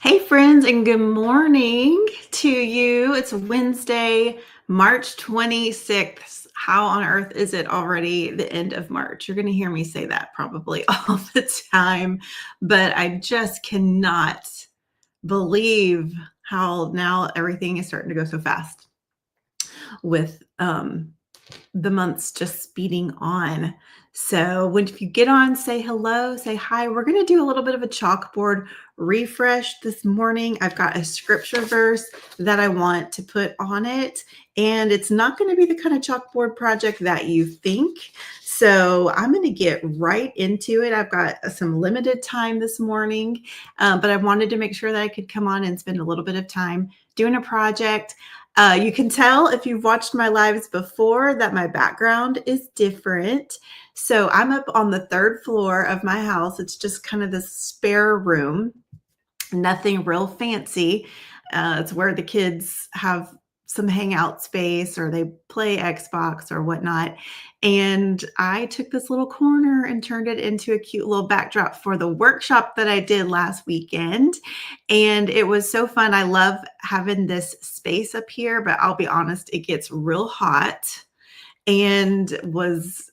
Hey, friends, and good morning to you. It's Wednesday, March 26th. How on earth is it already the end of March? You're going to hear me say that probably all the time, but I just cannot believe how now everything is starting to go so fast with the months just speeding on. So if you get on, say hello, say hi. We're going to do a little bit of a chalkboard refresh this morning. I've got a scripture verse that I want to put on it, and it's not going to be the kind of chalkboard project that you think. So I'm going to get right into it. I've got some limited time this morning, but I wanted to make sure that I could come on and spend a little bit of time doing a project. You can tell if you've watched my lives before that my background is different. So I'm up on the third floor of my house. It's just kind of this spare room, nothing real fancy. It's where the kids have some hangout space or they play Xbox or whatnot. And I took this little corner and turned it into a cute little backdrop for the workshop that I did last weekend. And it was so fun. I love having this space up here, but I'll be honest, it gets real hot and was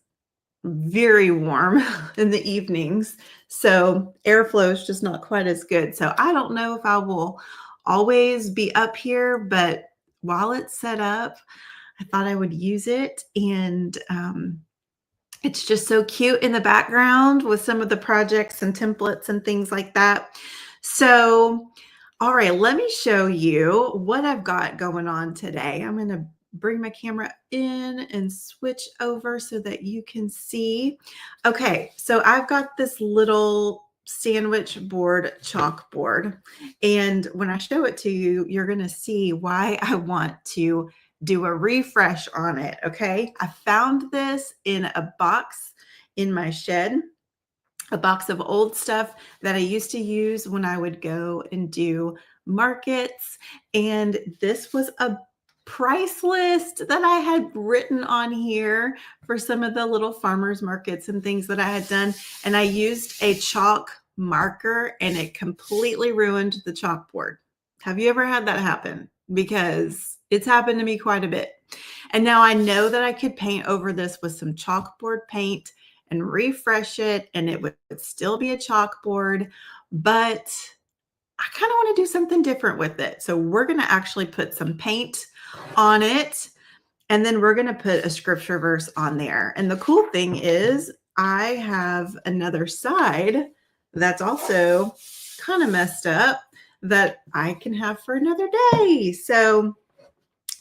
very warm in the evenings. So airflow is just not quite as good. So I don't know if I will always be up here, but while it's set up, I thought I would use it. And it's just so cute in the background with some of the projects and templates and things like that. So, all right, let me show you what I've got going on today. I'm going to bring my camera in and switch over so that you can see. Okay, so I've got this little sandwich board chalkboard. And when I show it to you, you're going to see why I want to do a refresh on it. Okay, I found this in a box in my shed, a box of old stuff that I used to use when I would go and do markets. And this was a price list that I had written on here for some of the little farmers markets and things that I had done. And I used a chalk marker and it completely ruined the chalkboard. Have you ever had that happen? Because it's happened to me quite a bit. And now I know that I could paint over this with some chalkboard paint and refresh it, and it would still be a chalkboard, but I kind of want to do something different with it. So we're going to actually put some paint on it, and then we're going to put a scripture verse on there. And the cool thing is I have another side that's also kind of messed up that I can have for another day. So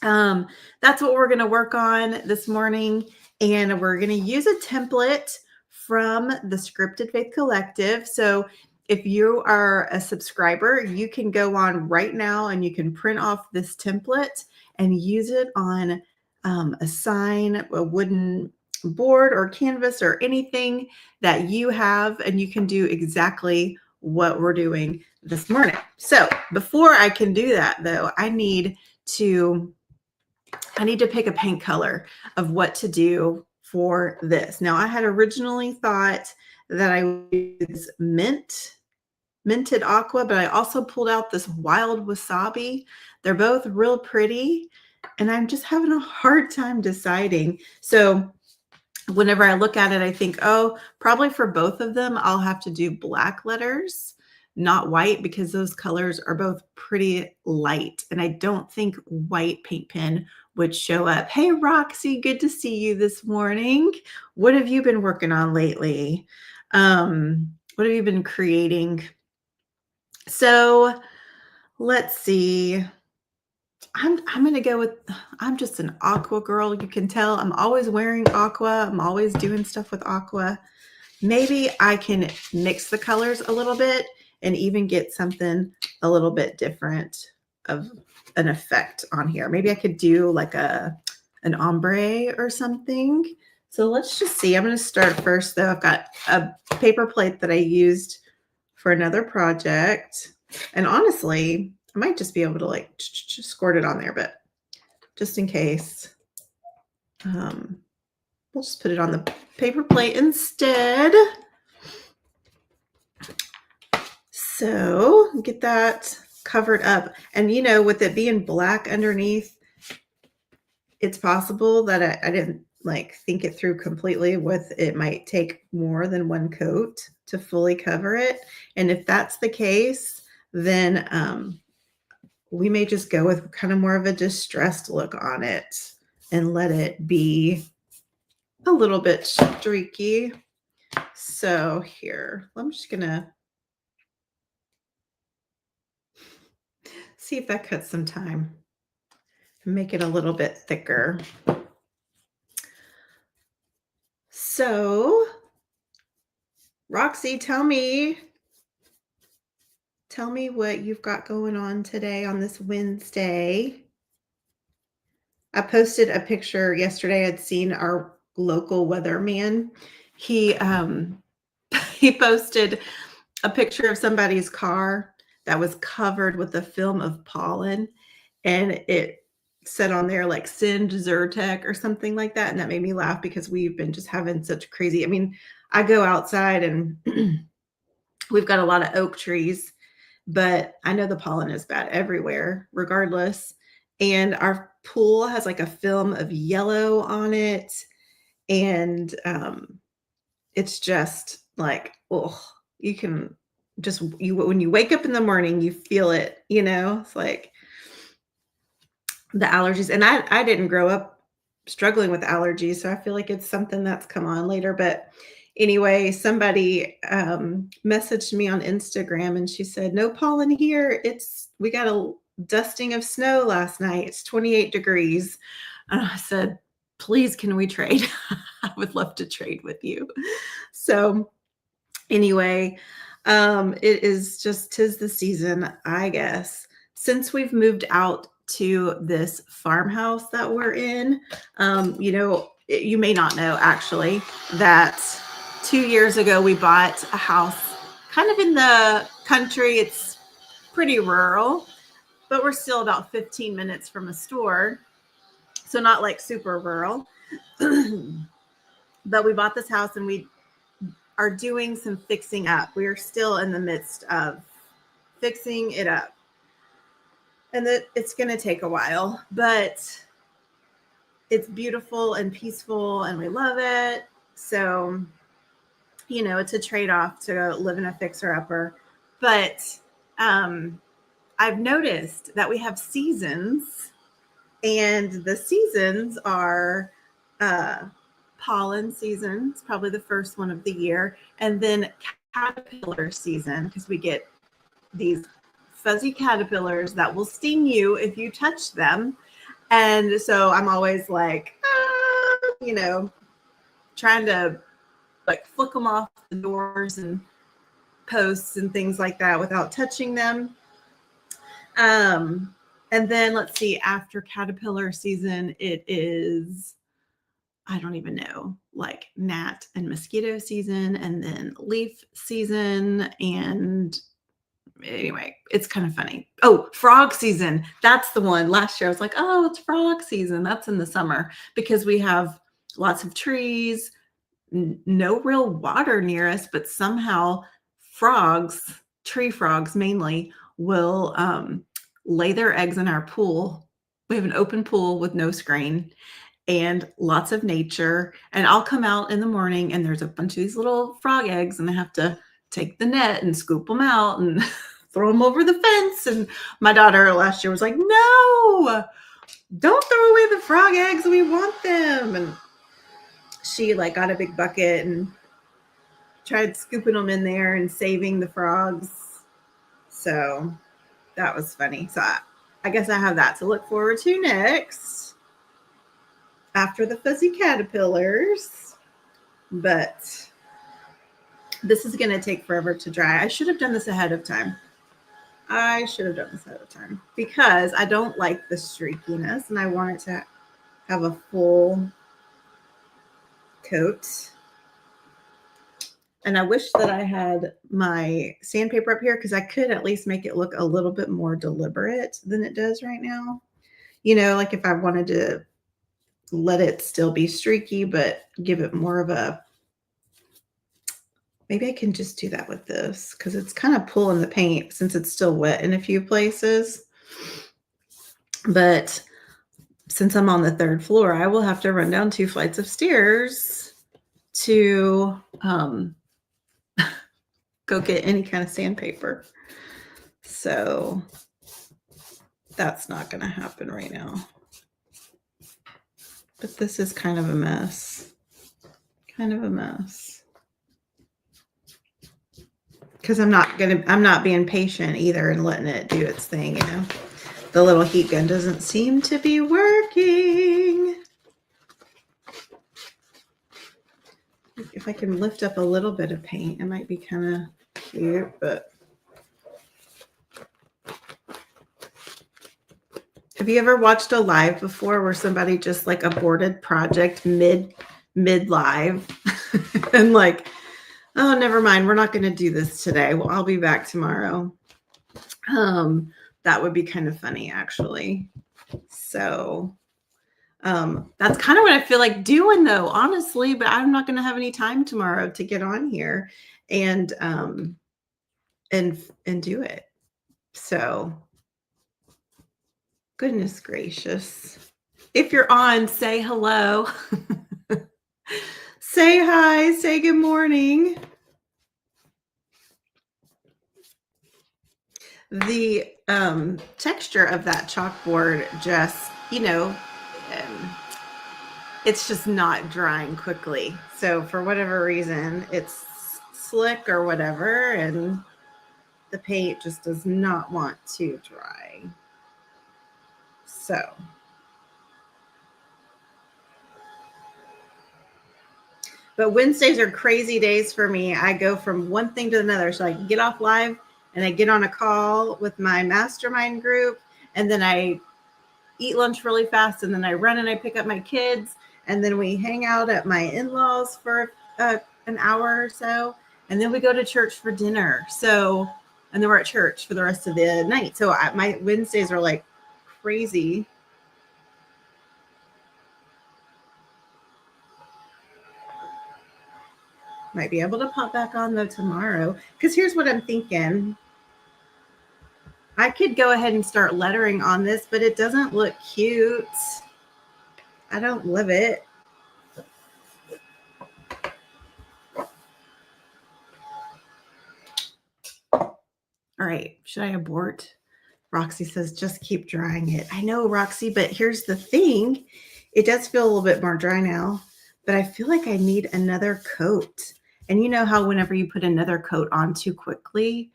that's what we're going to work on this morning. And we're going to use a template from the Scripted Faith Collective. So if you are a subscriber, you can go on right now and you can print off this template and use it on a sign, a wooden board or canvas or anything that you have, and you can do exactly what we're doing this morning. So before I can do that, though, I need to pick a paint color of what to do for this. Now, I had originally thought that I would use minted aqua, but I also pulled out this wild wasabi. They're both real pretty, and I'm just having a hard time deciding. So whenever I look at it, I think, oh, probably for both of them, I'll have to do black letters, not white, because those colors are both pretty light. And I don't think white paint pen would show up. Hey, Roxy, good to see you this morning. What have you been working on lately? What have you been creating? So let's see. I'm going to go with, I'm just an aqua girl. You can tell I'm always wearing aqua. I'm always doing stuff with aqua. Maybe I can mix the colors a little bit and even get something a little bit different of an effect on here. Maybe I could do like an ombre or something. So let's just see. I'm going to start first, though. I've got a paper plate that I used for another project. And honestly, I might just be able to like squirt it on there, but just in case, we'll just put it on the paper plate instead. So get that covered up. And with it being black underneath, it's possible that I didn't like think it through completely with it might take more than one coat to fully cover it. And if that's the case, then we may just go with kind of more of a distressed look on it and let it be a little bit streaky. So here, I'm just gonna see if that cuts some time. Make it a little bit thicker. So, Roxy, tell me what you've got going on today on this Wednesday. I posted a picture yesterday. I'd seen our local weatherman. He he posted a picture of somebody's car that was covered with a film of pollen, and it said on there like send Zyrtec or something like that. And that made me laugh because we've been just having such crazy. I mean, I go outside and we've got a lot of oak trees, but I know the pollen is bad everywhere, regardless. And our pool has like a film of yellow on it. And it's just like, oh, you can just, when you wake up in the morning, you feel it, it's like the allergies. And I didn't grow up struggling with allergies, so I feel like it's something that's come on later. But anyway, somebody messaged me on Instagram and she said, no pollen here. We got a dusting of snow last night. It's 28 degrees. And I said, please, can we trade? I would love to trade with you. So anyway, it is just 'tis the season, I guess. Since we've moved out to this farmhouse that we're in, you may not know actually that 2 years ago we bought a house kind of in the country. It's pretty rural, but we're still about 15 minutes from a store. So not like super rural. But we bought this house and we are doing some fixing up. We are still in the midst of fixing it up. And it's going to take a while, but it's beautiful and peaceful and we love it. So, it's a trade-off to live in a fixer-upper. But I've noticed that we have seasons, and the seasons are pollen season. It's probably the first one of the year. And then caterpillar season, because we get these fuzzy caterpillars that will sting you if you touch them. And so I'm always like, trying to like flick them off the doors and posts and things like that without touching them. And then let's see, after caterpillar season, it is, I don't even know, like gnat and mosquito season, and then leaf season. And anyway, it's kind of funny. Oh, frog season. That's the one. Last year I was like, oh, it's frog season. That's in the summer because we have lots of trees, no real water near us, but somehow frogs, tree frogs mainly, will lay their eggs in our pool. We have an open pool with no screen and lots of nature. And I'll come out in the morning and there's a bunch of these little frog eggs and I have to take the net and scoop them out and throw them over the fence. And my daughter last year was like, no, don't throw away the frog eggs. We want them. And she like got a big bucket and tried scooping them in there and saving the frogs. So that was funny. So I guess I have that to look forward to next after the fuzzy caterpillars. But this is going to take forever to dry. I should have done this ahead of time. Because I don't like the streakiness and I want it to have a full coat. And I wish that I had my sandpaper up here because I could at least make it look a little bit more deliberate than it does right now. Like if I wanted to let it still be streaky, but give it more of a Maybe I can just do that with this because it's kind of pulling the paint since it's still wet in a few places. But since I'm on the 3rd floor, I will have to run down 2 flights of stairs to go get any kind of sandpaper. So that's not going to happen right now. But this is kind of a mess. Kind of a mess. Because I'm not being patient either and letting it do its thing, you know. The little heat gun doesn't seem to be working. If I can lift up a little bit of paint, it might be kind of cute, but have you ever watched a live before where somebody just like aborted project mid live and like, oh, never mind, we're not going to do this today. Well, I'll be back tomorrow. That would be kind of funny, actually. So that's kind of what I feel like doing, though, honestly. But I'm not going to have any time tomorrow to get on here and do it. So, goodness gracious! If you're on, say hello. Say hi. Say good morning. The texture of that chalkboard just, it's just not drying quickly. So for whatever reason, it's slick or whatever, and the paint just does not want to dry. So but Wednesdays are crazy days for me. I go from one thing to another. So I get off live and I get on a call with my mastermind group, and then I eat lunch really fast, and then I run and I pick up my kids, and then we hang out at my in-laws for an hour or so, and then we go to church for dinner. So, and then we're at church for the rest of the night. So my Wednesdays are like crazy. Might be able to pop back on though tomorrow, because here's what I'm thinking. I could go ahead and start lettering on this, but it doesn't look cute. I don't love it. All right, should I abort? Roxy says, just keep drying it. I know, Roxy, but here's the thing. It does feel a little bit more dry now, but I feel like I need another coat. And you know how whenever you put another coat on too quickly,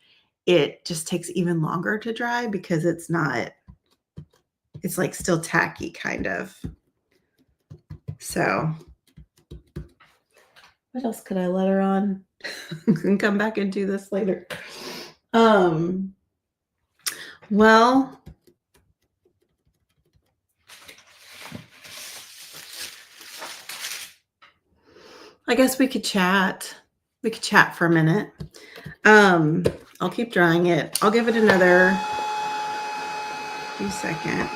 it just takes even longer to dry because it's like still tacky kind of. So what else could I letter on? And come back and do this later. Well, I guess we could chat. We could chat for a minute. I'll keep drying it. I'll give it another few seconds.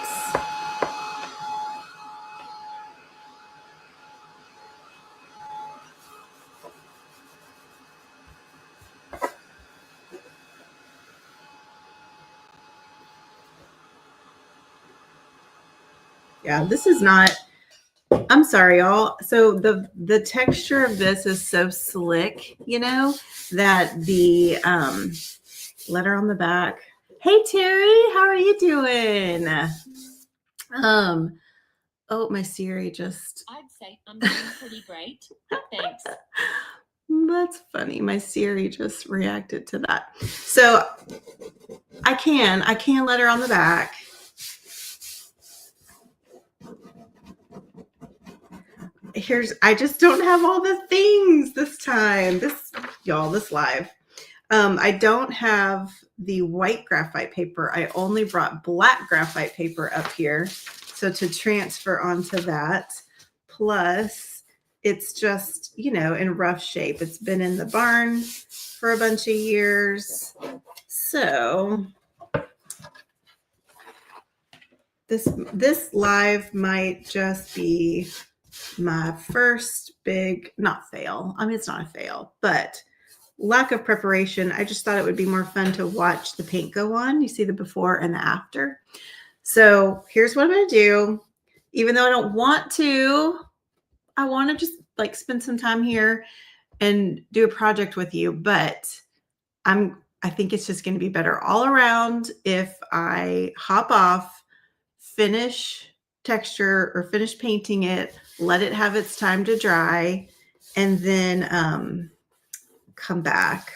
Yeah, this is not, I'm sorry, y'all. So the texture of this is so slick, that the letter on the back. Hey, Terry, how are you doing? Oh, my Siri just. I'd say I'm doing pretty great. Thanks. That's funny. My Siri just reacted to that. So I can letter on the back. I just don't have all the things this time. This live. I don't have the white graphite paper. I only brought black graphite paper up here. So to transfer onto that, plus it's just, in rough shape. It's been in the barn for a bunch of years. So this live might just be my first big, not fail. I mean, it's not a fail, but lack of preparation. I just thought it would be more fun to watch the paint go on. You see the before and the after. So here's what I'm going to do. Even though I don't want to, I want to just like spend some time here and do a project with you, but I think it's just going to be better all around if I hop off, finish texture or finish painting it, let it have its time to dry, and then come back.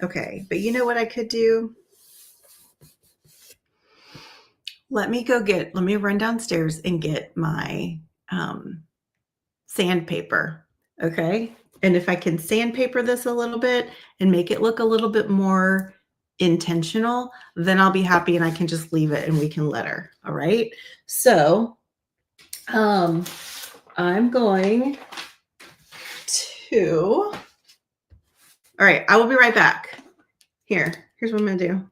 Okay, but you know what I could do? Let me run downstairs and get my sandpaper. Okay. And if I can sandpaper this a little bit and make it look a little bit more intentional, then I'll be happy and I can just leave it and we can letter. All right. So I'm going to, all right, I will be right back. Here's what I'm going to do.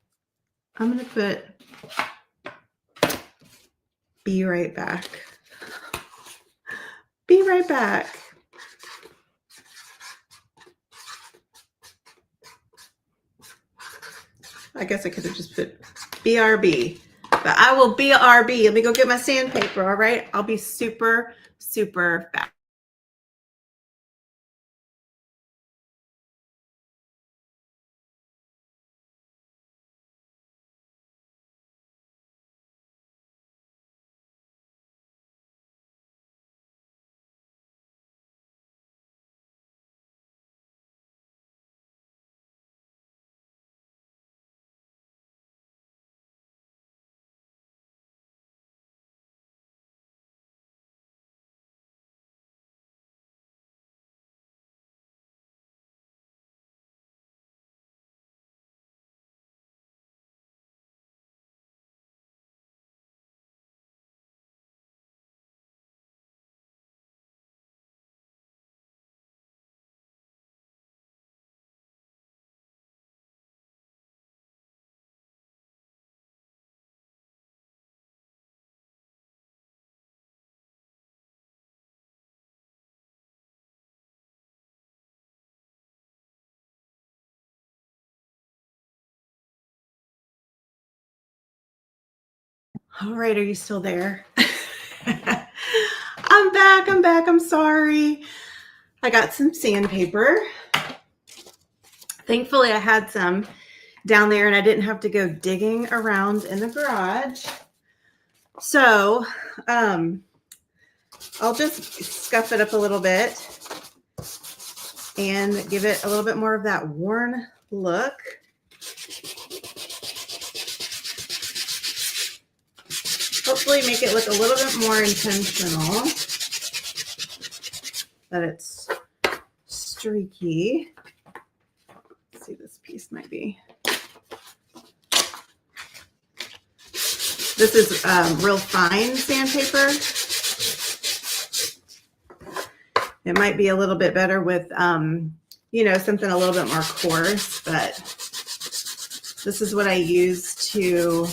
I'm going to put, be right back. Be right back. I guess I could have just put BRB, but I will BRB. Let me go get my sandpaper. All right. I'll be super, super fast. All right, are you still there? I'm back. I'm sorry. I got some sandpaper. Thankfully, I had some down there and I didn't have to go digging around in the garage. So I'll just scuff it up a little bit and give it a little bit more of that worn look. Hopefully make it look a little bit more intentional, that it's streaky. Let's see, this piece might be. This is real fine sandpaper. It might be a little bit better with, something a little bit more coarse, but this is what I use to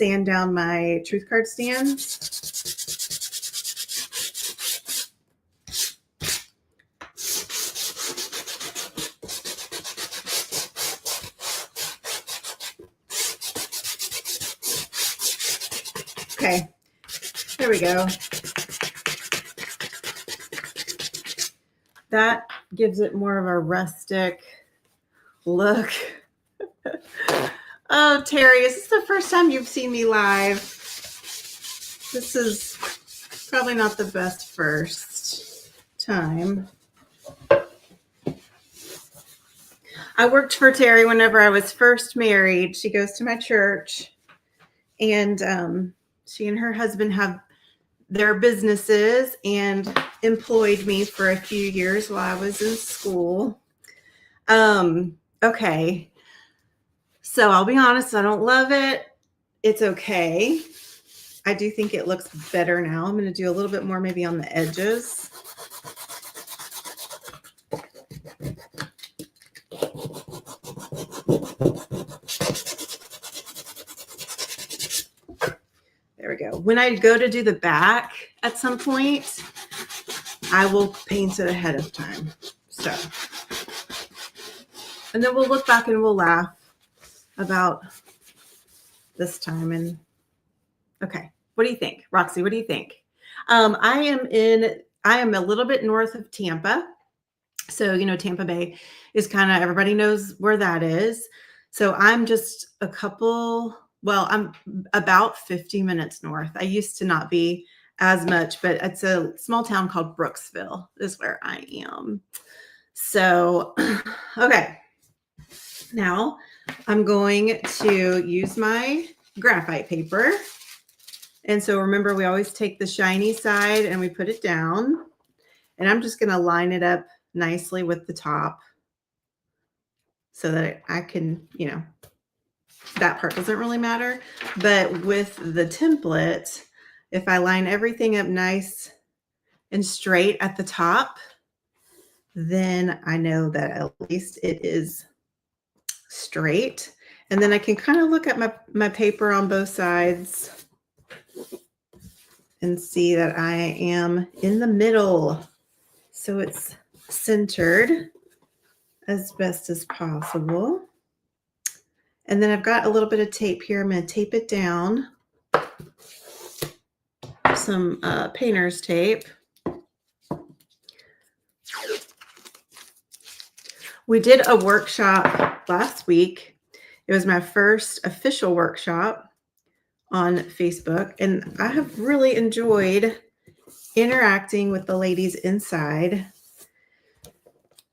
sand down my truth card stands. Okay, there we go. That gives it more of a rustic look. Oh, Terry, is this the first time you've seen me live? This is probably not the best first time. I worked for Terry whenever I was first married. She goes to my church, and she and her husband have their businesses and employed me for a few years while I was in school. Okay. So I'll be honest, I don't love it. It's okay. I do think it looks better now. I'm going to do a little bit more maybe on the edges. There we go. When I go to do the back at some point, I will paint it ahead of time. So, and then we'll look back and we'll laugh about this time. And okay, what do you think, Roxy? What do you think? I am a little bit north of Tampa. So, Tampa Bay is kind of, everybody knows where that is. So I'm just I'm about 50 minutes north. I used to not be as much, but it's a small town called Brooksville is where I am. So, okay. Now I'm going to use my graphite paper. And so remember, we always take the shiny side and we put it down. And I'm just going to line it up nicely with the top so that I can, that part doesn't really matter. But with the template, if I line everything up nice and straight at the top, then I know that at least it is straight. And then I can kind of look at my paper on both sides and see that I am in the middle. So it's centered as best as possible. And then I've got a little bit of tape here. I'm going to tape it down. Some painter's tape. We did a workshop last week. It was my first official workshop on Facebook, and I have really enjoyed interacting with the ladies inside.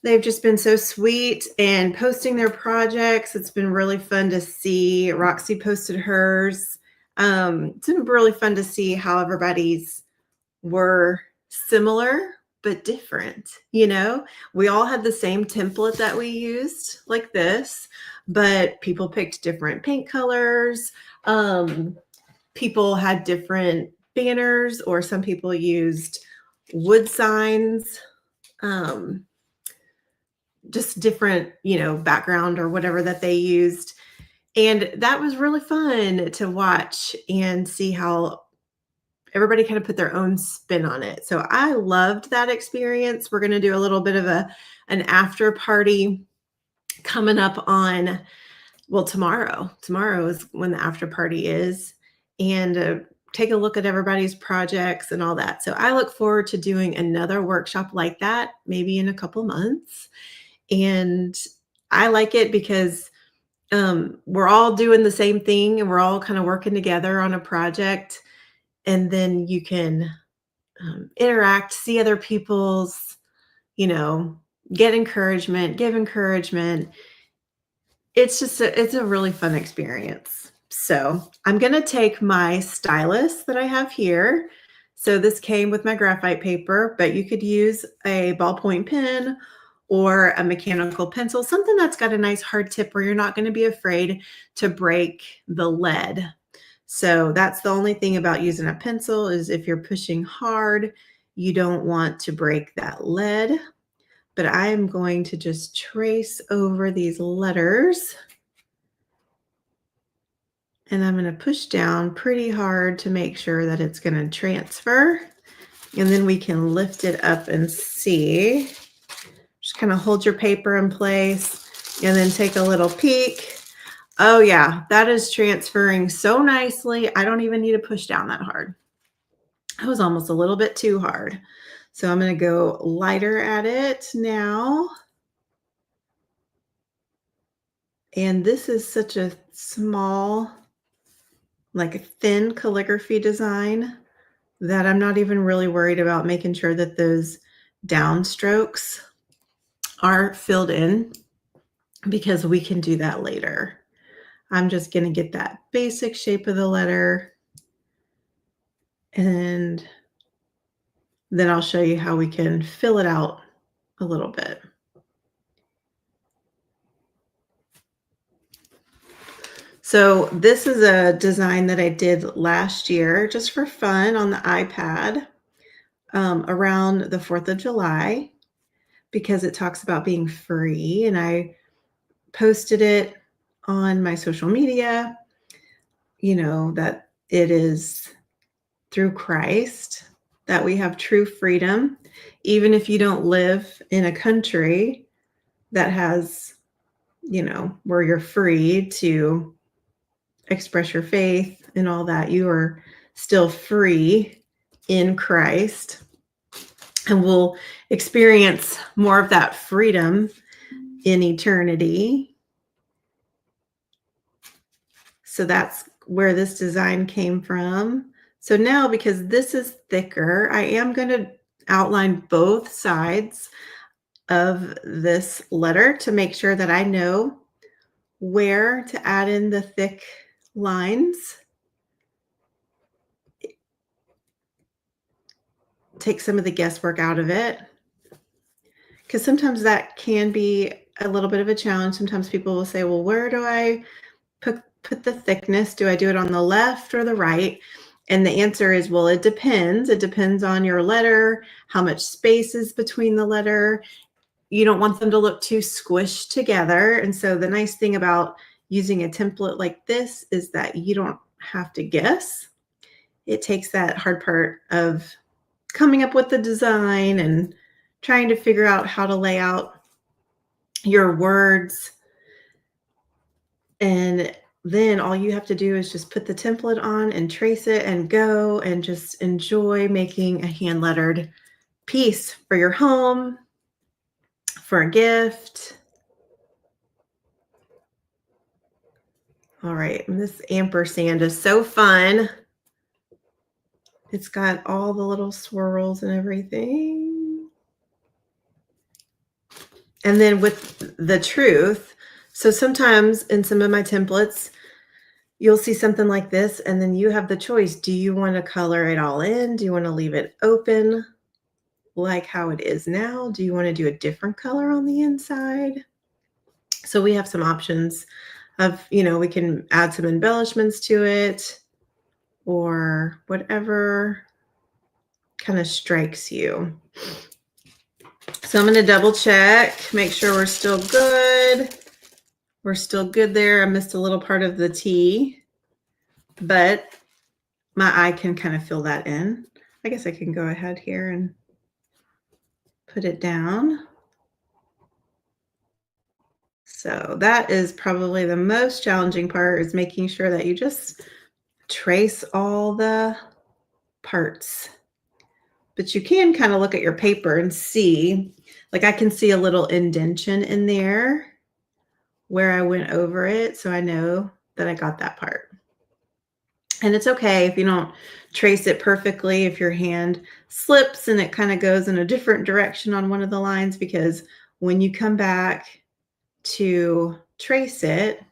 They've just been so sweet and posting their projects. It's been really fun to see. Roxy posted hers. It's been really fun to see how everybody's were similar but different. We all had the same template that we used, like this, but people picked different paint colors. People had different banners, or some people used wood signs. Just different, background or whatever that they used. And that was really fun to watch and see how everybody kind of put their own spin on it. So I loved that experience. We're going to do a little bit of an after party coming up on, tomorrow. Tomorrow is when the after party is, and take a look at everybody's projects and all that. So I look forward to doing another workshop like that, maybe in a couple months. And I like it because we're all doing the same thing and we're all kind of working together on a project. And then you can interact, see other people's, get encouragement, give encouragement. It's just it's a really fun experience. So I'm going to take my stylus that I have here. So this came with my graphite paper, but you could use a ballpoint pen or a mechanical pencil, something that's got a nice hard tip where you're not going to be afraid to break the lead. So that's the only thing about using a pencil, is if you're pushing hard, you don't want to break that lead. But I am going to just trace over these letters. And I'm going to push down pretty hard to make sure that it's going to transfer. And then we can lift it up and see. Just kind of hold your paper in place and then take a little peek. Oh yeah, that is transferring so nicely. I don't even need to push down that hard. That was almost a little bit too hard. So I'm going to go lighter at it now. And this is such a small, like a thin calligraphy design that I'm not even really worried about making sure that those downstrokes are filled in, because we can do that later. I'm just going to get that basic shape of the letter, and then I'll show you how we can fill it out a little bit. So this is a design that I did last year just for fun on the iPad around the 4th of July, because it talks about being free, and I posted it on my social media, that it is through Christ that we have true freedom, even if you don't live in a country that has, where you're free to express your faith and all that. You are still free in Christ. And we'll experience more of that freedom in eternity. So that's where this design came from. So now, because this is thicker, I am going to outline both sides of this letter to make sure that I know where to add in the thick lines. Take some of the guesswork out of it, because sometimes that can be a little bit of a challenge. Sometimes people will say, well, where do I put the thickness? Do I do it on the left or the right? And the answer is, well, it depends. It depends on your letter, how much space is between the letter. You don't want them to look too squished together. And so the nice thing about using a template like this is that you don't have to guess. It takes that hard part of coming up with the design and trying to figure out how to lay out your words. And then all you have to do is just put the template on and trace it and go and just enjoy making a hand lettered piece for your home, for a gift. All right, and this ampersand is so fun. It's got all the little swirls and everything. And then with the truth, so sometimes in some of my templates, you'll see something like this, and then you have the choice. Do you want to color it all in? Do you want to leave it open like how it is now? Do you want to do a different color on the inside? So we have some options of, we can add some embellishments to it or whatever kind of strikes you. So I'm going to double check, make sure we're still good. We're still good there. I missed a little part of the T, but my eye can kind of fill that in. I guess I can go ahead here and put it down. So that is probably the most challenging part, is making sure that you just trace all the parts. But you can kind of look at your paper and see, like I can see a little indentation in there where I went over it. So I know that I got that part. And it's okay if you don't trace it perfectly, if your hand slips and it kind of goes in a different direction on one of the lines, because when you come back to trace it,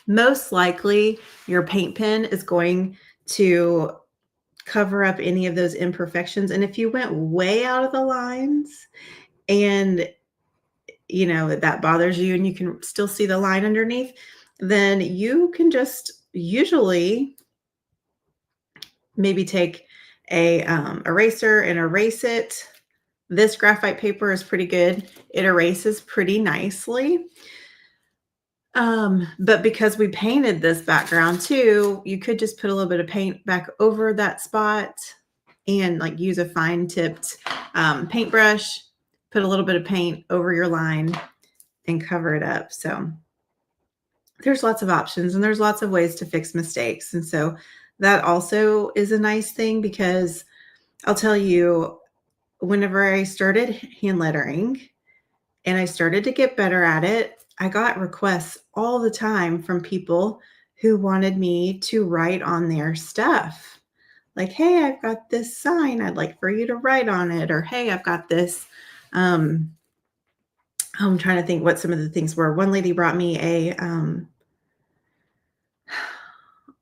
most likely your paint pen is going to cover up any of those imperfections. And if you went way out of the lines and that bothers you and you can still see the line underneath, then you can just usually maybe take a eraser and erase it. This graphite paper is pretty good. It erases pretty nicely. But because we painted this background too, you could just put a little bit of paint back over that spot and like use a fine tipped paintbrush, put a little bit of paint over your line and cover it up. So there's lots of options and there's lots of ways to fix mistakes. And so that also is a nice thing, because I'll tell you, whenever I started hand lettering and I started to get better at it, I got requests all the time from people who wanted me to write on their stuff. Like, hey, I've got this sign, I'd like for you to write on it. Or, hey, I've got this. I'm trying to think what some of the things were. One lady brought me a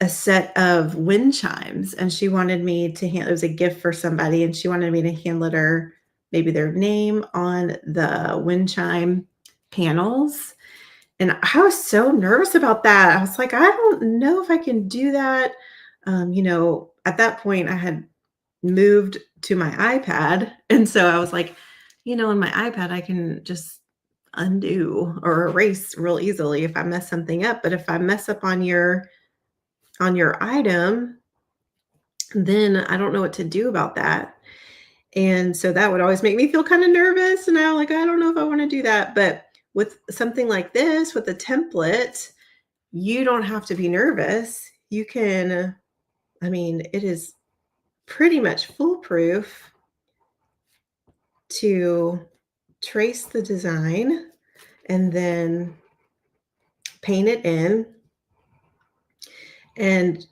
set of wind chimes, and she wanted me to it was a gift for somebody, and she wanted me to hand letter maybe their name on the wind chime panels. And I was so nervous about that. I was like, I don't know if I can do that. At that point I had moved to my iPad. And so I was like, in my iPad, I can just undo or erase real easily if I mess something up. But if I mess up on your item, then I don't know what to do about that. And so that would always make me feel kind of nervous. And I'm like, I don't know if I want to do that. But with something like this, with a template, you don't have to be nervous. You can, I mean, it is pretty much foolproof to trace the design and then paint it in. And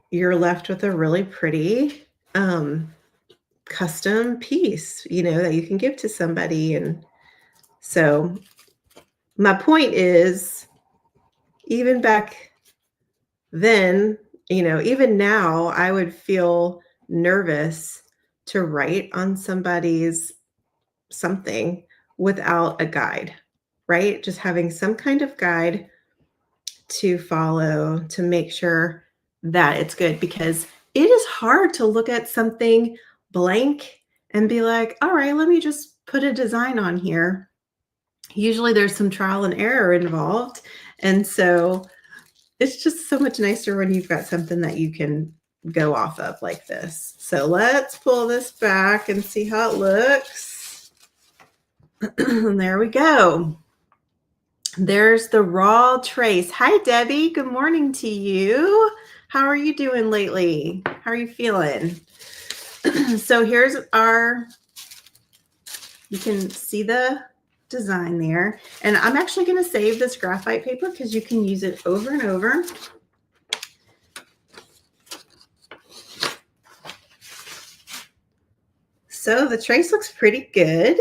you're left with a really pretty custom piece, that you can give to somebody. And so my point is, even back then, even now, I would feel nervous to write on somebody's something without a guide, right? Just having some kind of guide to follow to make sure that it's good, because it is hard to look at something blank and be like, all right, let me just put a design on here. Usually there's some trial and error involved. And so it's just so much nicer when you've got something that you can go off of like this. So let's pull this back and see how it looks. There we go. There's the raw trace. Hi, Debbie. Good morning to you. How are you doing lately? How are you feeling? So here's you can see the design there. And I'm actually going to save this graphite paper because you can use it over and over. So the trace looks pretty good.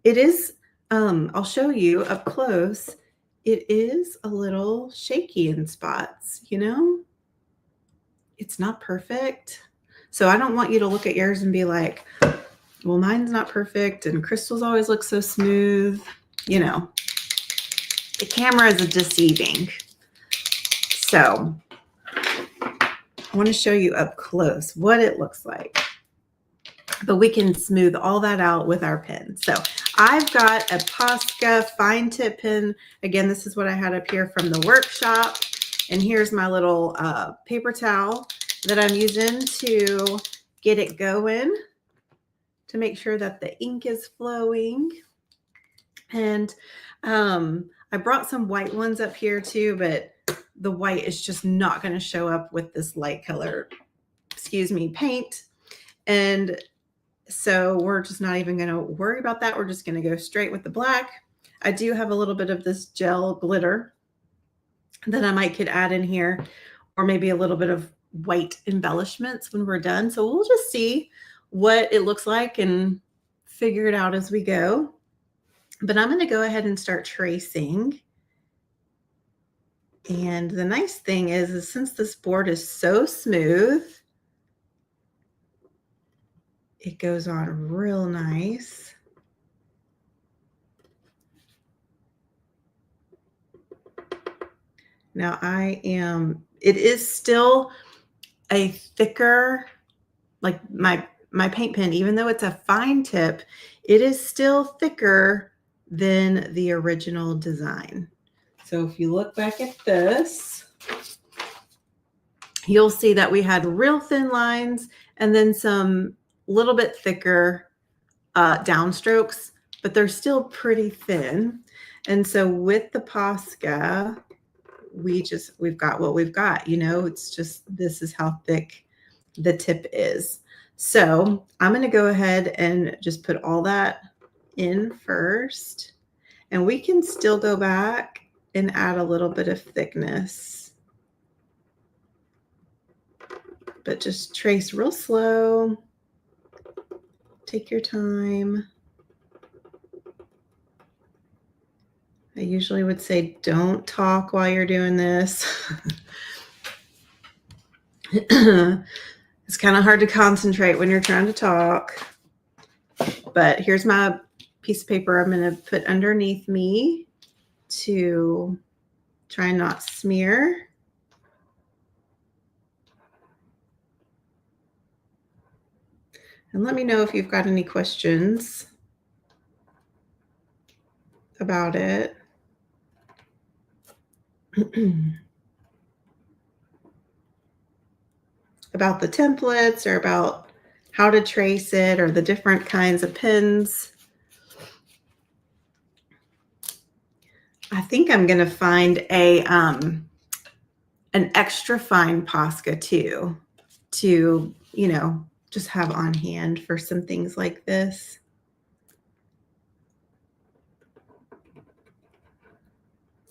It is, I'll show you up close. It is a little shaky in spots, It's not perfect. So I don't want you to look at yours and be like, well, mine's not perfect and Crystal's always look so smooth. The camera is deceiving. So I want to show you up close what it looks like. But we can smooth all that out with our pen. So I've got a Posca fine tip pen. Again, this is what I had up here from the workshop. And here's my little paper towel that I'm using to get it going, to make sure that the ink is flowing. And I brought some white ones up here too, but the white is just not going to show up with this light color, paint. And so we're just not even going to worry about that. We're just going to go straight with the black. I do have a little bit of this gel glitter that I could add in here, or maybe a little bit of white embellishments when we're done. So we'll just see what it looks like and figure it out as we go. But I'm going to go ahead and start tracing. And the nice thing is since this board is so smooth, it goes on real nice. Now it is still a thicker, like my paint pen, even though it's a fine tip, it is still thicker than the original design. So if you look back at this, you'll see that we had real thin lines and then some little bit thicker downstrokes, but they're still pretty thin. And so with the Posca, we've got what we've got, it's just, this is how thick the tip is. So I'm going to go ahead and just put all that in first, and we can still go back and add a little bit of thickness, but just trace real slow. Take your time. I usually would say don't talk while you're doing this. It's kind of hard to concentrate when you're trying to talk. But here's my piece of paper I'm going to put underneath me to try and not smear. And let me know if you've got any questions about it. about the templates or about how to trace it or the different kinds of pens. I think I'm going to find an extra fine Posca too, to, you know, just have on hand for some things like this.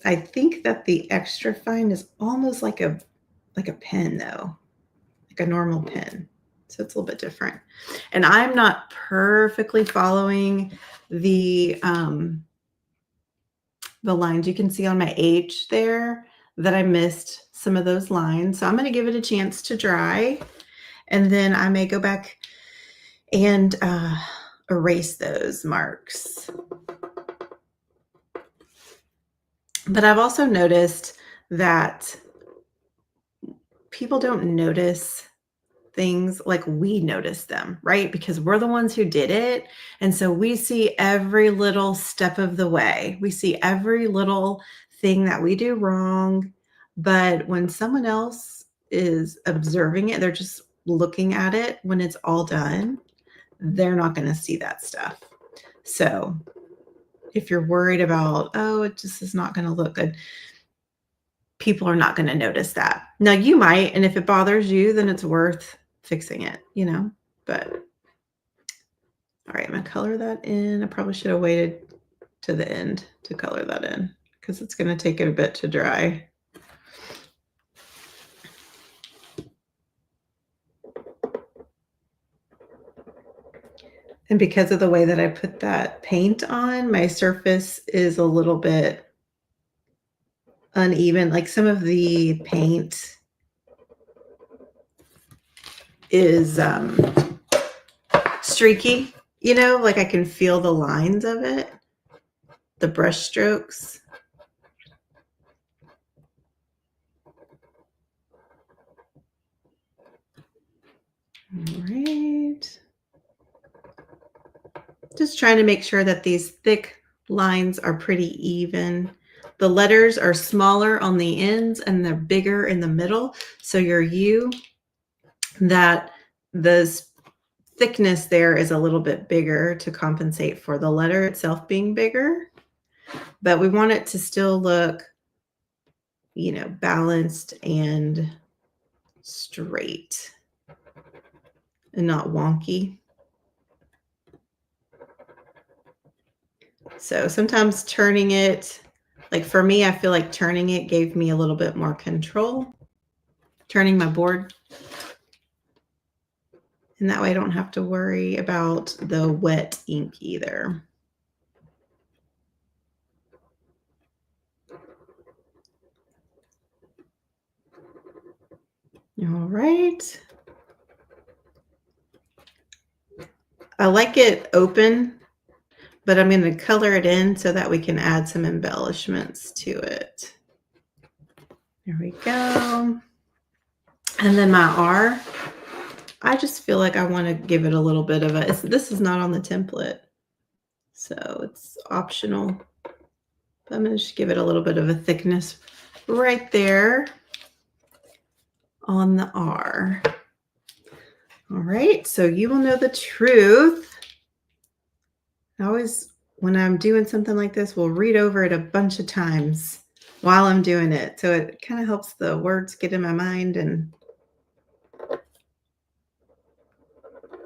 I think that the extra fine is almost like a pen though, like a normal pen. So it's a little bit different. And I'm not perfectly following the lines. You can see on my H there that I missed some of those lines. So I'm going to give it a chance to dry. And then I may go back and erase those marks. But I've also noticed that people don't notice things like we notice them, right? Because we're the ones who did it. And so we see every little step of the way. We see every little thing that we do wrong. But when someone else is observing it, they're just looking at it when it's all done, they're not going to see that stuff. So if you're worried about, oh, it just is not going to look good, people are not going to notice that. Now you might, and if it bothers you, then it's worth fixing it, you know, but all right, I'm going to color that in. I probably should have waited to the end to color that in because it's going to take it a bit to dry. And because of the way that I put that paint on, my surface is a little bit uneven. Like some of the paint is streaky, you know, like I can feel the lines of it, the brush strokes. All right. Just trying to make sure that these thick lines are pretty even. The letters are smaller on the ends and they're bigger in the middle. So your U, that the thickness there is a little bit bigger to compensate for the letter itself being bigger. But we want it to still look, you know, balanced and straight and not wonky. So sometimes turning it, like for me, I feel like turning it gave me a little bit more control, turning my board. And that way I don't have to worry about the wet ink either. All right. I like it open, but I'm going to color it in so that we can add some embellishments to it. There we go. And then my R, I just feel like I want to give it a little bit of a, this is not on the template, so it's optional. But I'm going to just give it a little bit of a thickness right there on the R. All right, so you will know the truth. I always, when I'm doing something like this, will read over it a bunch of times while I'm doing it. So it kind of helps the words get in my mind, and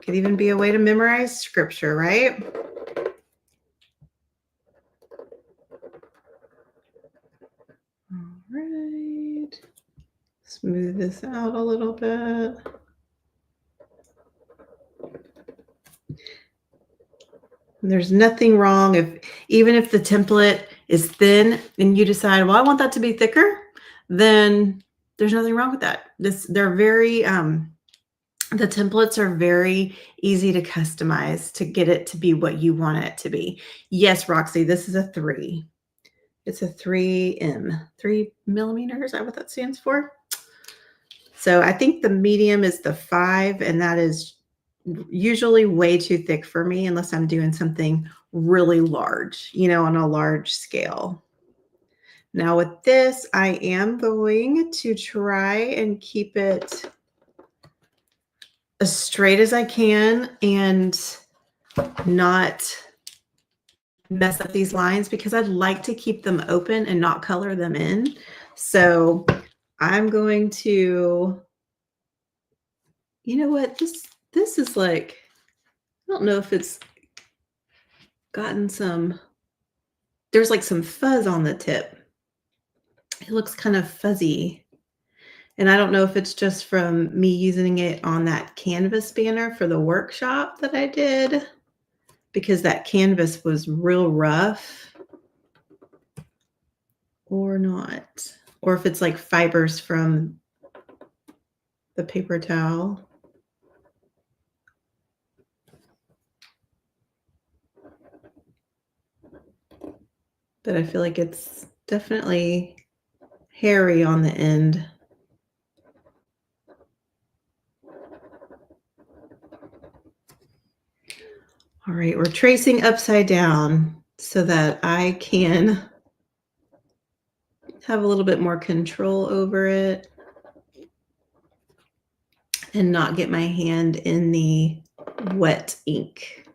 could even be a way to memorize scripture, right? All right. Smooth this out a little bit. There's nothing wrong even if the template is thin and you decide, well, I want that to be thicker, then there's nothing wrong with that. They're very, the templates are very easy to customize to get it to be what you want it to be. Yes, Roxy, this is a 3. It's a 3M, 3 millimeters. Is that what that stands for? So I think the medium is the 5, and that is usually way too thick for me unless I'm doing something really large, you know, on a large scale. Now with this, I am going to try and keep it as straight as I can and not mess up these lines because I'd like to keep them open and not color them in. So I'm going to, you know what, this is like, I don't know if it's gotten some, there's like some fuzz on the tip. It looks kind of fuzzy. And I don't know if it's just from me using it on that canvas banner for the workshop that I did, because that canvas was real rough, or not. Or if it's like fibers from the paper towel. But I feel like it's definitely hairy on the end. All right, we're tracing upside down so that I can have a little bit more control over it and not get my hand in the wet ink.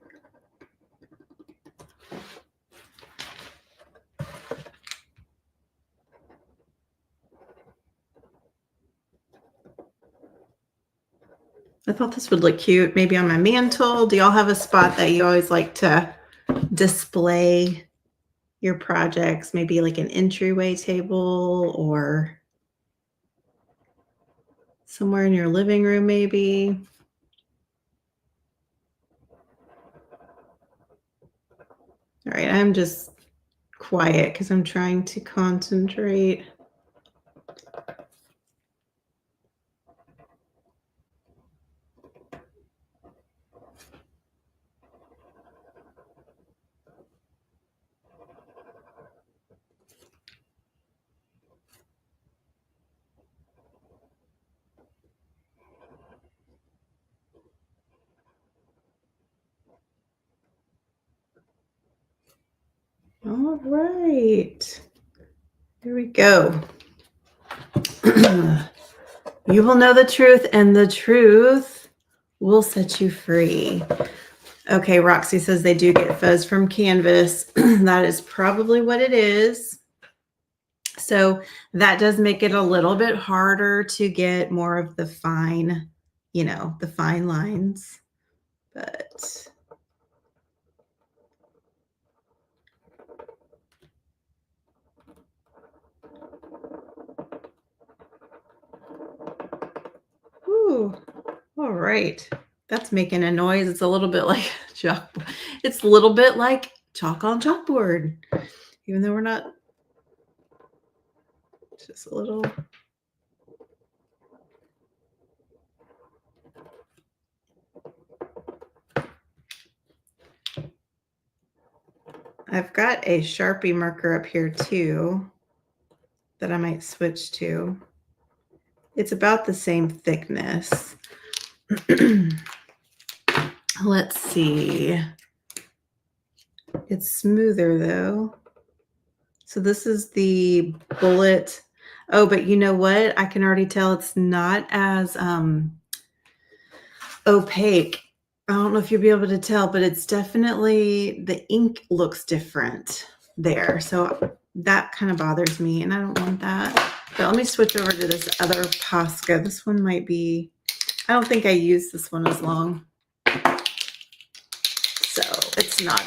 I thought this would look cute, maybe on my mantle. Do y'all have a spot that you always like to display your projects? Maybe like an entryway table or somewhere in your living room, maybe. All right, I'm just quiet because I'm trying to concentrate. All right, here we go. You will know the truth, and the truth will set you free. Okay, Roxy says they do get fuzz from canvas. That is probably what it is. So that does make it a little bit harder to get more of the fine, you know, the fine lines. But ooh, all right. That's making a noise. It's a little bit like chalk. It's a little bit like chalk on chalkboard, even though we're not. Just a little. I've got a Sharpie marker up here too that I might switch to. It's about the same thickness. Let's see. It's smoother though. So this is the bullet. Oh, but you know what? I can already tell it's not as opaque. I don't know if you'll be able to tell, but it's definitely, the ink looks different there. So that kind of bothers me, and I don't want that. But let me switch over to this other Posca. This one might be, I don't think I used this one as long. So it's not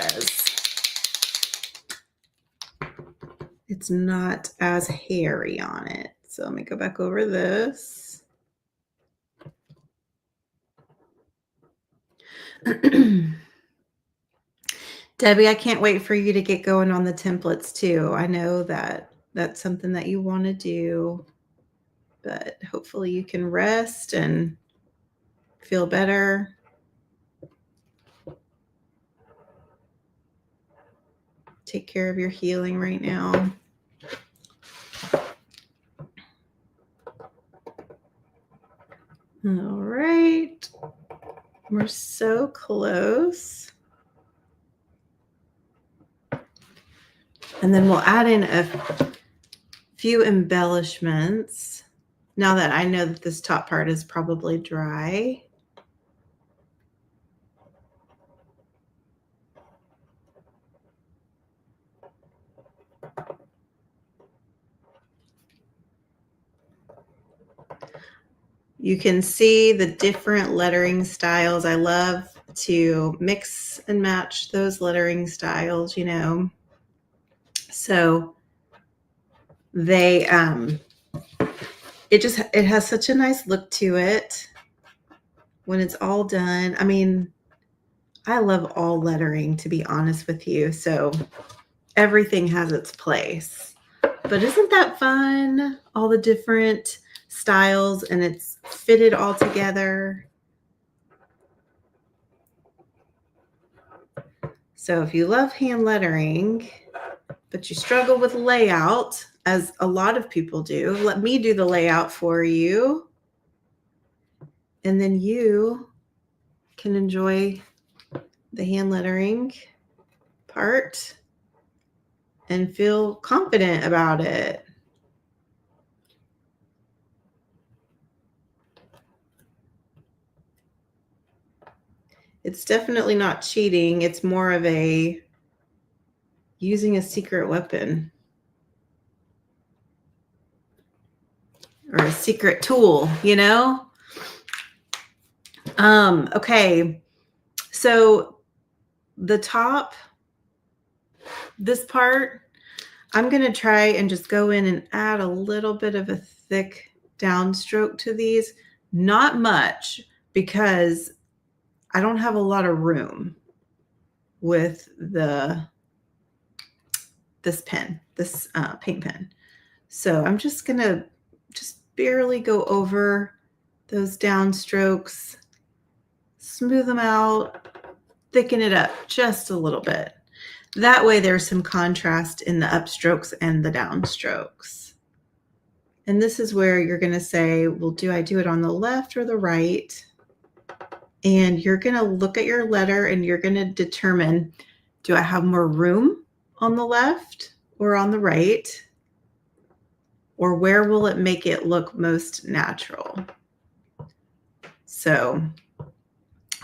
as hairy on it. So let me go back over this. Debbie, I can't wait for you to get going on the templates too. I know that that's something that you want to do, but hopefully you can rest and feel better. Take care of your healing right now. All right. We're so close. And then we'll add in a few embellishments now that I know that this top part is probably dry. You can see the different lettering styles. I love to mix and match those lettering styles, you know. So they it has such a nice look to it when it's all done. I mean, I love all lettering, to be honest with you. So everything has its place. But isn't that fun? All the different styles, and it's fitted all together. So if you love hand lettering, but you struggle with layout, as a lot of people do, let me do the layout for you. And then you can enjoy the hand lettering part and feel confident about it. It's definitely not cheating. It's more of a using a secret weapon or a secret tool, you know? Okay. So the top, this part, I'm going to try and just go in and add a little bit of a thick downstroke to these. Not much, because I don't have a lot of room with this pen, this paint pen. So I'm just going to just barely go over those downstrokes, smooth them out, thicken it up just a little bit. That way there's some contrast in the upstrokes and the downstrokes. And this is where you're going to say, well, do I do it on the left or the right? And you're going to look at your letter and you're going to determine, do I have more room on the left or on the right? Or where will it make it look most natural? So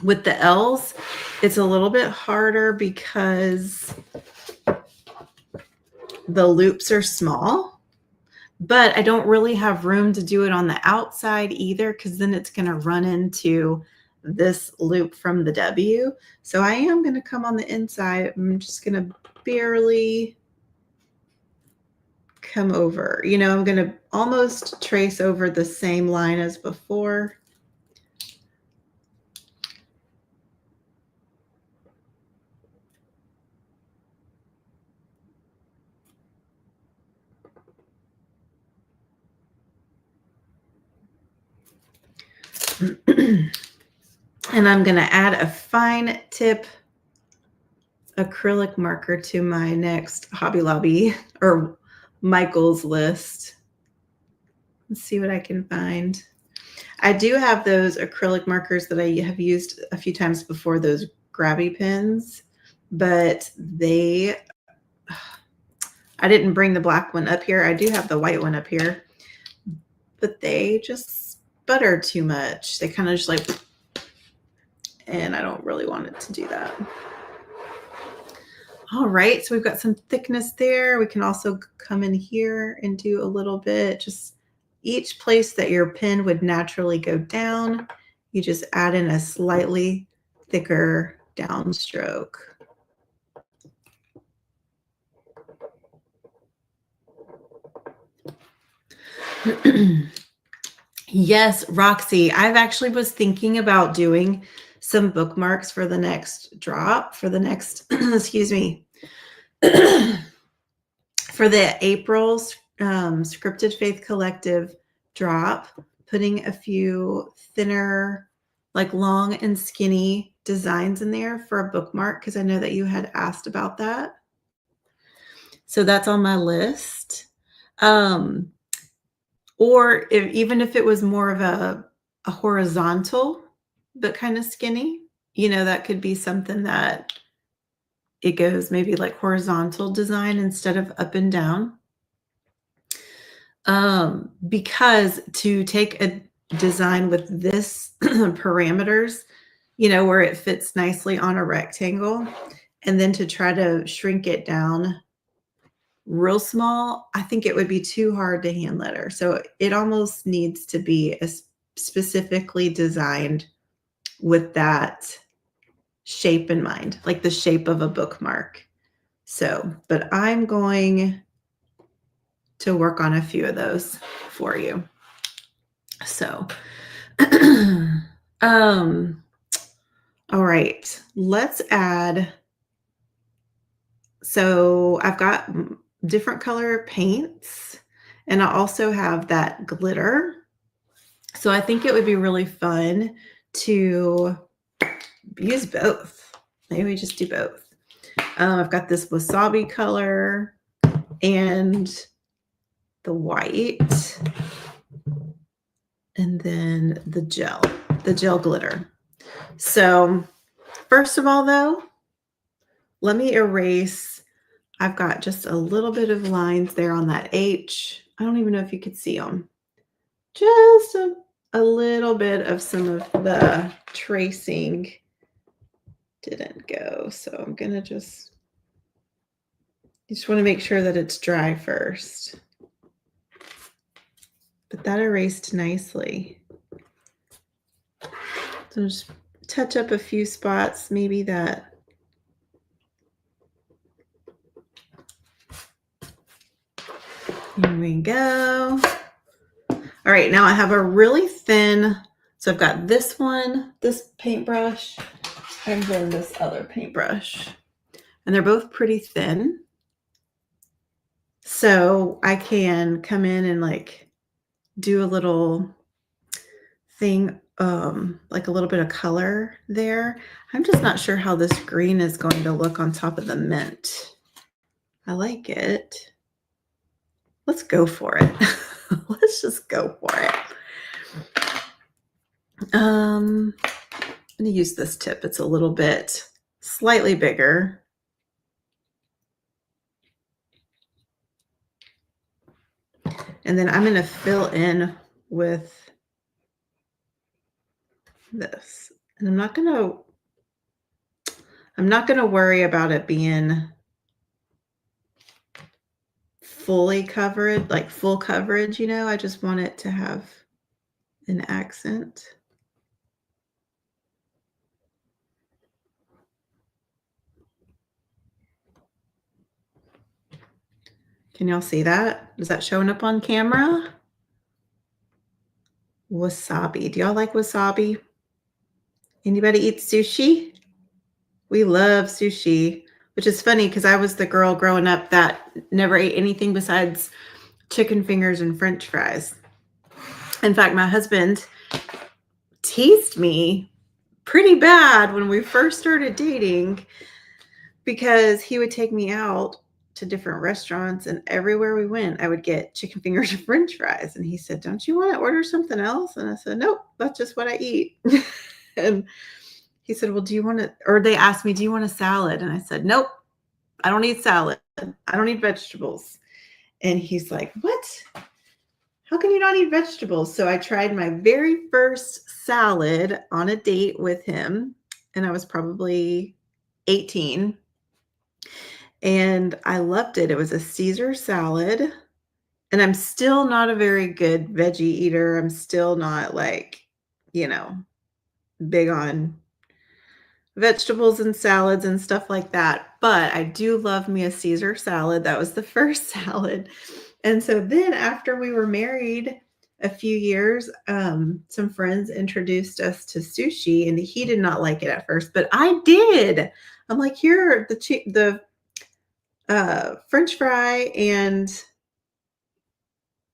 with the L's, it's a little bit harder because the loops are small, but I don't really have room to do it on the outside either, because then it's going to run into this loop from the W. So I am going to come on the inside. I'm just going to barely come over. You know, I'm going to almost trace over the same line as before. And I'm going to add a fine tip acrylic marker to my next Hobby Lobby or Michael's list. Let's see what I can find. I do have those acrylic markers that I have used a few times before, those grabby pins, but I didn't bring the black one up here. I do have the white one up here, but they just sputter too much. They kind of just like, and I don't really want it to do that. All right, so we've got some thickness there. We can also come in here and do a little bit, just each place that your pen would naturally go down, you just add in a slightly thicker downstroke. Yes, Roxy, I've actually was thinking about doing some bookmarks for the next drop, for the next, excuse me, for the April's Scripted Faith Collective drop, putting a few thinner, like long and skinny designs in there for a bookmark, because I know that you had asked about that. So that's on my list. Or even if it was more of a horizontal, but kind of skinny, you know, that could be something that it goes maybe like horizontal design instead of up and down. Because to take a design with this parameters, you know, where it fits nicely on a rectangle, and then to try to shrink it down real small, I think it would be too hard to hand letter. So it almost needs to be specifically designed with that shape in mind, like the shape of a bookmark. So, but I'm going to work on a few of those for you. So, all right, let's add. So I've got different color paints, and I also have that glitter. So I think it would be really fun to use both. Maybe we just do both. I've got this wasabi color and the white, and then the gel glitter. So first of all, though, let me erase. I've got just a little bit of lines there on that H. I don't even know if you could see them. Just a little bit of some of the tracing didn't go. So I'm going to just want to make sure that it's dry first. But that erased nicely. So just touch up a few spots, maybe that. Here we go. All right, now I have a really thin, so I've got this one, this paintbrush, and then this other paintbrush. And they're both pretty thin. So I can come in and like do a little thing, like a little bit of color there. I'm just not sure how this green is going to look on top of the mint. I like it. Let's go for it. Let's just go for it. I'm going to use this tip. It's a little bit slightly bigger. And then I'm going to fill in with this. And I'm not going to worry about it being fully covered, like full coverage, you know. I just want it to have an accent. Can y'all see that? Is that showing up on camera? Wasabi. Do y'all like wasabi? Anybody eat sushi? We love sushi, which is funny because I was the girl growing up that never ate anything besides chicken fingers and French fries. In fact, my husband teased me pretty bad when we first started dating because he would take me out to different restaurants, and everywhere we went, I would get chicken fingers and French fries. And he said, "Don't you want to order something else?" And I said, "Nope, that's just what I eat." And he said, "Well, do you want to," or they asked me, "Do you want a salad?" And I said, "Nope, I don't eat salad. I don't eat vegetables." And he's like, "What? How can you not eat vegetables?" So I tried my very first salad on a date with him, and I was probably 18. And I loved it. It was a Caesar salad. And I'm still not a very good veggie eater. I'm still not like, big on vegetables and salads and stuff like that. But I do love me a Caesar salad. That was the first salad. And so then after we were married a few years, some friends introduced us to sushi, and he did not like it at first, but I did. I'm like, here, the French fry and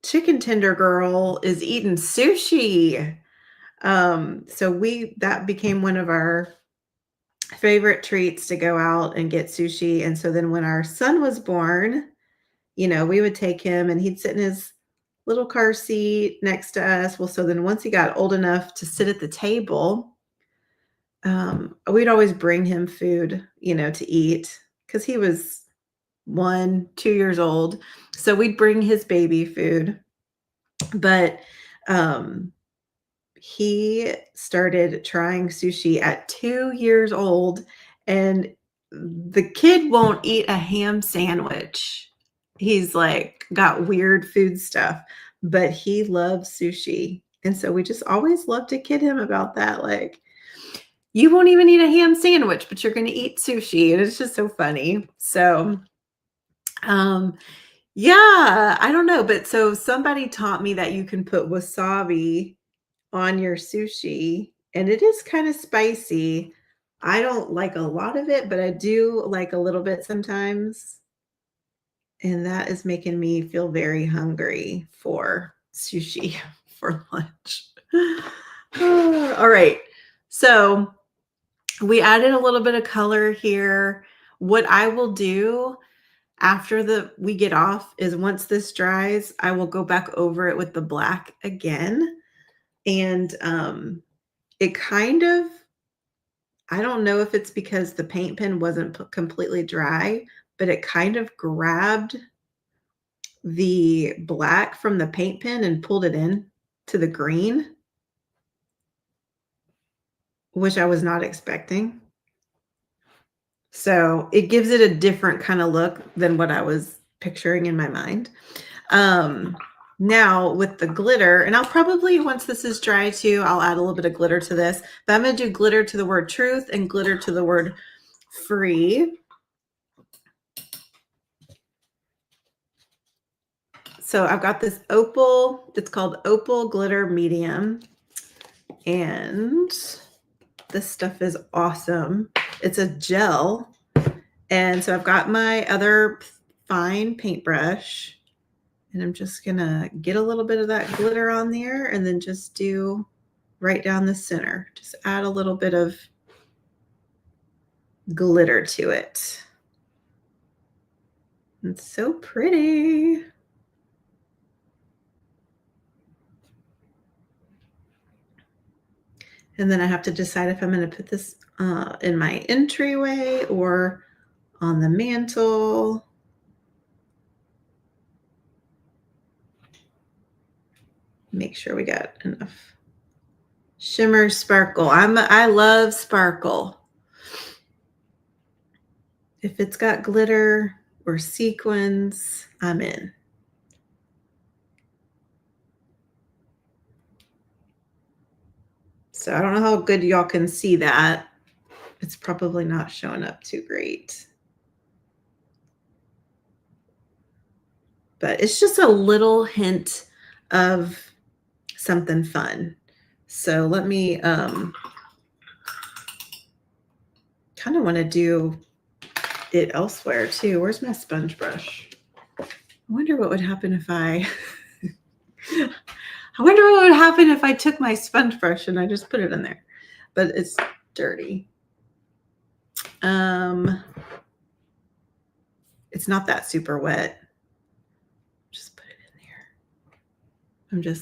chicken tender girl is eating sushi. So that became one of our favorite treats to go out and get sushi. And so then when our son was born, we would take him and he'd sit in his little car seat next to us. Well, so then once he got old enough to sit at the table, we'd always bring him food, to eat because he was 1-2 years old. So we'd bring his baby food. But he started trying sushi at 2 years old, and the kid won't eat a ham sandwich. He's like got weird food stuff, but he loves sushi. And so we just always love to kid him about that. Like, you won't even eat a ham sandwich, but you're going to eat sushi. And it's just so funny. So, yeah, I don't know. But so somebody taught me that you can put wasabi on your sushi, and it is kind of spicy. I don't like a lot of it, but I do like a little bit sometimes. And that is making me feel very hungry for sushi for lunch. All right. So we added a little bit of color here. What I will do after we get off is once this dries, I will go back over it with the black again. And it kind of, I don't know if it's because the paint pen wasn't completely dry, but it kind of grabbed the black from the paint pen and pulled it in to the green, which I was not expecting. So it gives it a different kind of look than what I was picturing in my mind. Now with the glitter, and I'll probably, once this is dry too, I'll add a little bit of glitter to this, but I'm going to do glitter to the word truth and glitter to the word free. So I've got this opal, it's called Opal Glitter Medium, and this stuff is awesome. It's a gel. And so I've got my other fine paintbrush, and I'm just gonna get a little bit of that glitter on there and then just do right down the center. Just add a little bit of glitter to it. It's so pretty. And then I have to decide if I'm going to put this in my entryway or on the mantle. Make sure we got enough shimmer sparkle. I love sparkle. If it's got glitter or sequins, I'm in. So I don't know how good y'all can see that. It's probably not showing up too great. But it's just a little hint of something fun. So let me kind of want to do it elsewhere too. Where's my sponge brush? I wonder what would happen if I took my sponge brush and I just put it in there. But it's dirty. It's not that super wet. Just put it in there.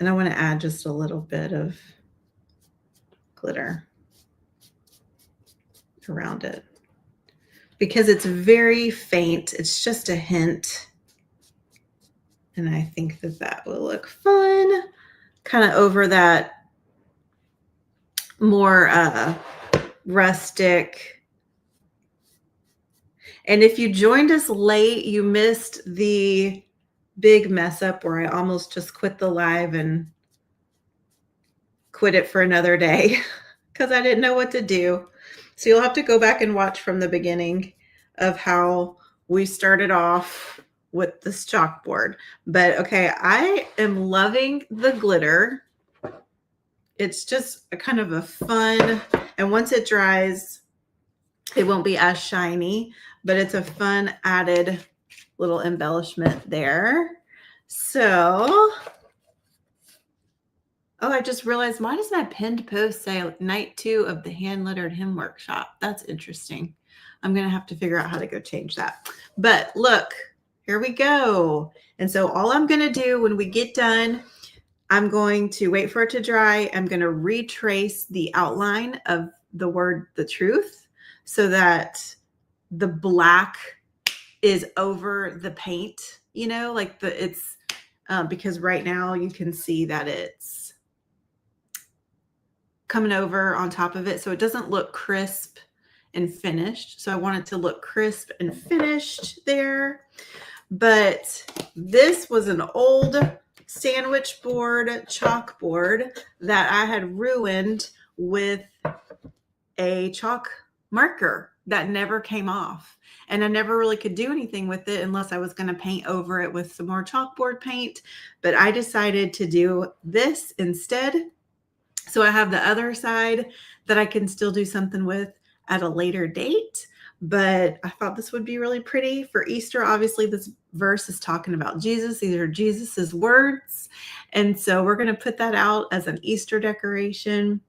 And I want to add just a little bit of glitter around it because it's very faint. It's just a hint. And I think that will look fun. Kind of over that more rustic. And if you joined us late, you missed the big mess up where I almost just quit the live and quit it for another day because I didn't know what to do. So you'll have to go back and watch from the beginning of how we started off with this chalkboard. But okay, I am loving the glitter. It's just a kind of a fun, and once it dries, it won't be as shiny, but it's a fun added little embellishment there. So, oh, I just realized, why does my pinned post say night 2 of the hand lettered hymn workshop? That's interesting. I'm going to have to figure out how to go change that. But look, here we go. And so all I'm going to do when we get done, I'm going to wait for it to dry. I'm going to retrace the outline of the word, the truth, so that the black is over the paint, you know, like it's because right now you can see that it's coming over on top of it. So it doesn't look crisp and finished. So I want it to look crisp and finished there. But this was an old sandwich board chalkboard that I had ruined with a chalk marker that never came off. And I never really could do anything with it unless I was going to paint over it with some more chalkboard paint. But I decided to do this instead. So I have the other side that I can still do something with at a later date. But I thought this would be really pretty for Easter. Obviously, this verse is talking about Jesus. These are Jesus's words. And so we're going to put that out as an Easter decoration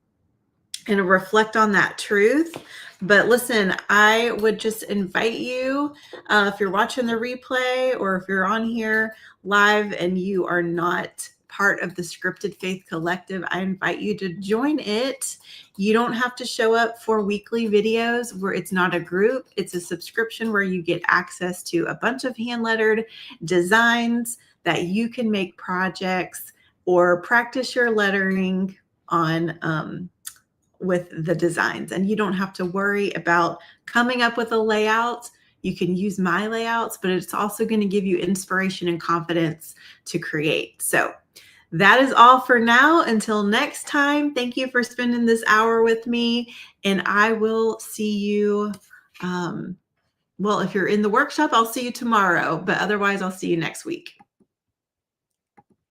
and reflect on that truth. But listen, I would just invite you, if you're watching the replay or if you're on here live and you are not part of the Scripted Faith Collective, I invite you to join it. You don't have to show up for weekly videos where it's not a group. It's a subscription where you get access to a bunch of hand-lettered designs that you can make projects or practice your lettering on with the designs. And you don't have to worry about coming up with a layout. You can use my layouts, but it's also going to give you inspiration and confidence to create. So that is all for now. Until next time, thank you for spending this hour with me. And I will see you. Well, if you're in the workshop, I'll see you tomorrow, but otherwise I'll see you next week.